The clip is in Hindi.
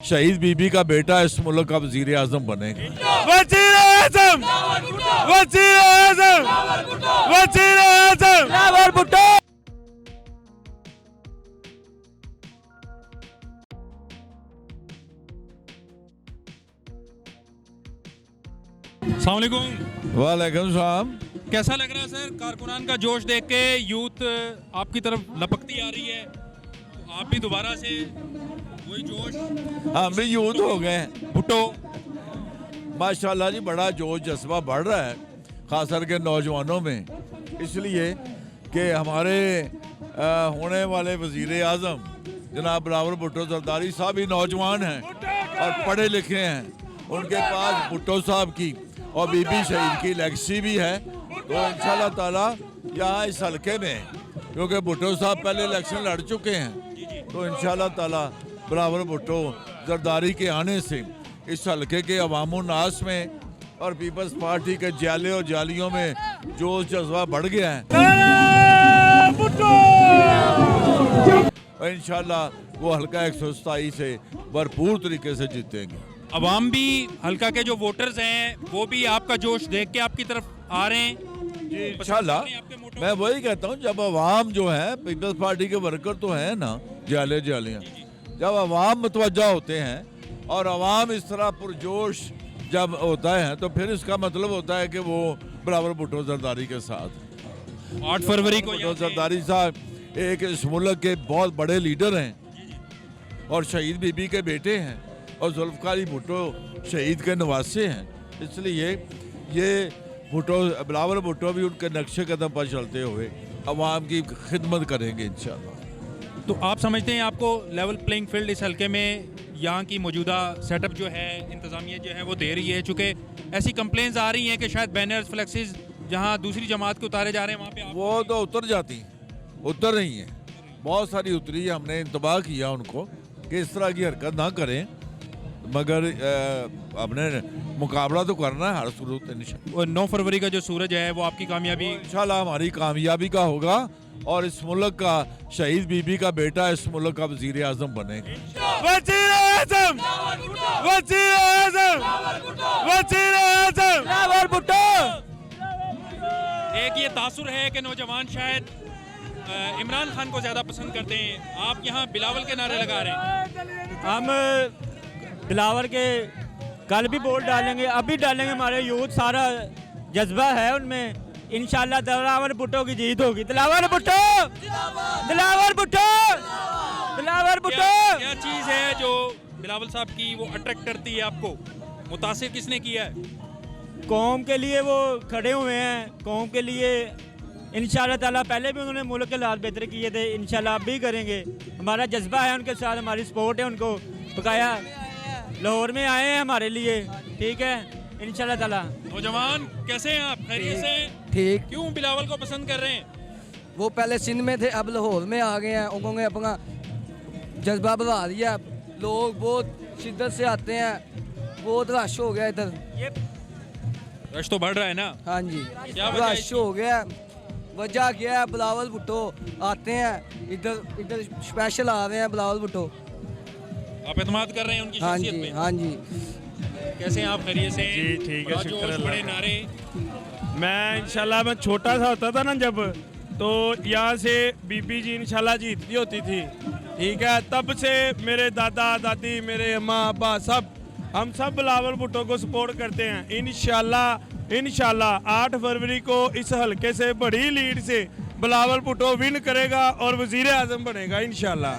शहीद बीबी का बेटा इस मुल्क का वजीर आजम बनेगा। वजीर आजम, वजीर आजम, वजीर आजम भुट्टो। अस्सलाम वालेकुम। वालेकुम सलाम। कैसा लग रहा है सर, कारकुनान का जोश देख के यूथ आपकी तरफ लपकती आ रही है, तो आप भी दोबारा से वही जोश? हम भी यूथ हो गए हैं। भुट्टो माशाल्लाह जी, बड़ा जोश जज्बा बढ़ रहा है खास करके नौजवानों में, इसलिए कि हमारे होने वाले वजीर आजम जनाब बिलावल भुट्टो जरदारी साहब भी नौजवान हैं और पढ़े लिखे हैं। उनके पास भुट्टो साहब की और बीबी शहीद की लेगेसी भी है, तो इंशाल्लाह ताला यहाँ इस हल्के में, क्योंकि भुट्टो साहब पहले इलेक्शन लड़ चुके हैं, तो इंशाल्लाह ताला बिलावल भुट्टो जरदारी के आने से इस हल्के के अवामो नास में और पीपल्स पार्टी के जाले और जालियों में जोश जज्बा बढ़ गया है और इंशाल्लाह वो हल्का 127 से भरपूर तरीके से जीतेंगे। अवाम भी, हल्का के जो वोटर्स हैं वो भी आपका जोश देख के आपकी तरफ आ रहे हैं जी इंशाल्लाह। मैं वही कहता हूँ, जब अवाम जो है, पीपल्स पार्टी के वर्कर तो हैं ना, जाले जालियाँ, जब अवाम मुतवज्जा होते हैं और अवाम इस तरह पुरजोश जब होता है, तो फिर इसका मतलब होता है कि वो बिलावल भुट्टो जरदारी के साथ। 8 फरवरी को भुट्टो जरदारी साहब एक इस मुल्क के बहुत बड़े लीडर हैं और शहीद बीबी के बेटे हैं और जुल्फ़िकार भुट्टो शहीद के नवासे हैं, इसलिए ये भुट्टो बिलावल भुट्टो भी उनके नक्शे कदम पर चलते हुए अवाम की खिदमत करेंगे इंशाल्लाह। तो आप समझते हैं आपको लेवल प्लेइंग फील्ड इस हल्के में यहाँ की मौजूदा सेटअप जो है, इंतज़ामिया जो है वो दे रही है? चूँकि ऐसी कंप्लेंट्स आ रही हैं कि शायद बैनर्स फ्लेक्सेस जहाँ दूसरी जमात के उतारे जा रहे हैं वहाँ पे वो तो उतर जाती हैं, उतर रही हैं, बहुत सारी उतरी है। हमने इंतबाह किया उनको कि इस तरह की हरकत ना करें, मगर हमने मुकाबला तो करना है हर सूरत इंशाल्लाह। 9 फरवरी का जो सूरज है वो आपकी कामयाबी, इंशाल्लाह हमारी कामयाबी का होगा और इस मुल्क का शहीद बीबी का बेटा इस मुल्क का वजीर आजम बनेगा। वजीर आजम, वजीर आजम, वजीर आजम भुट्टो। एक ये तासुर है कि नौजवान शायद इमरान खान को ज्यादा पसंद करते हैं, आप यहाँ बिलावल के नारे लगा रहे हैं। हम बिलावल के कल भी वोट डालेंगे, अभी डालेंगे, हमारे यूथ सारा जज्बा है उनमें। इंशाल्लाह बिलावल भुट्टो की जीत होगी। बिलावल भुट्टो, बिलावल भुट्टो, बिलावल भुट्टो। क्या चीज़ है जो बिलावल साहब की वो अट्रैक्ट करती है आपको? मुतासिर किसने किया है? कौम के लिए वो खड़े हुए हैं, कौम के लिए इंशाल्लाह ताला। पहले भी उन्होंने मुल्क के हालात बेहतर किए थे, इंशाल्लाह अब भी करेंगे। हमारा जज्बा है उनके साथ, हमारी सपोर्ट है उनको। बकाया लाहौर में आए हैं हमारे लिए, ठीक है, इंशाल्लाह ताला। नौजवान कैसे हैं आप? खैरियत से? ठीक। क्यों बिलावल को पसंद कर रहे हैं? वो पहले सिंध में थे, अब लाहौर में आ गए हैं, उन्होंने अपना जज्बा बढ़ा दिया। लोग बहुत शिद्दत से आते हैं, बहुत रश हो गया इधर। रश तो बढ़ रहा है ना? हाँ जी, क्या वजह रश हो गया। वजह क्या है, बिलावल भुट्टो आते हैं इधर, इधर स्पेशल आ रहे हैं बिलावल भुट्टो। आप एतमाद कर रहे हैं उनकी हाँ शख्सियत जी, पे? हाँ जी। कैसे हैं आप? खैरियत से? जी ठीक है, बड़ा शुक्र जोश, अल्लाह बड़े का। नारे। मैं इंशाल्लाह, मैं छोटा सा होता था ना जब, तो यहाँ से बीबी जी इंशाल्लाह जीतती होती थी, ठीक है। तब से मेरे दादा दादी, मेरे अम्मा अब्बा, सब हम सब बिलावल भुट्टो को सपोर्ट करते हैं। इंशाल्लाह, इंशाल्लाह 8 फरवरी को इस हल्के से बड़ी लीड से बिलावल भुट्टो विन करेगा और वजीर आजम बनेगा इंशाल्लाह।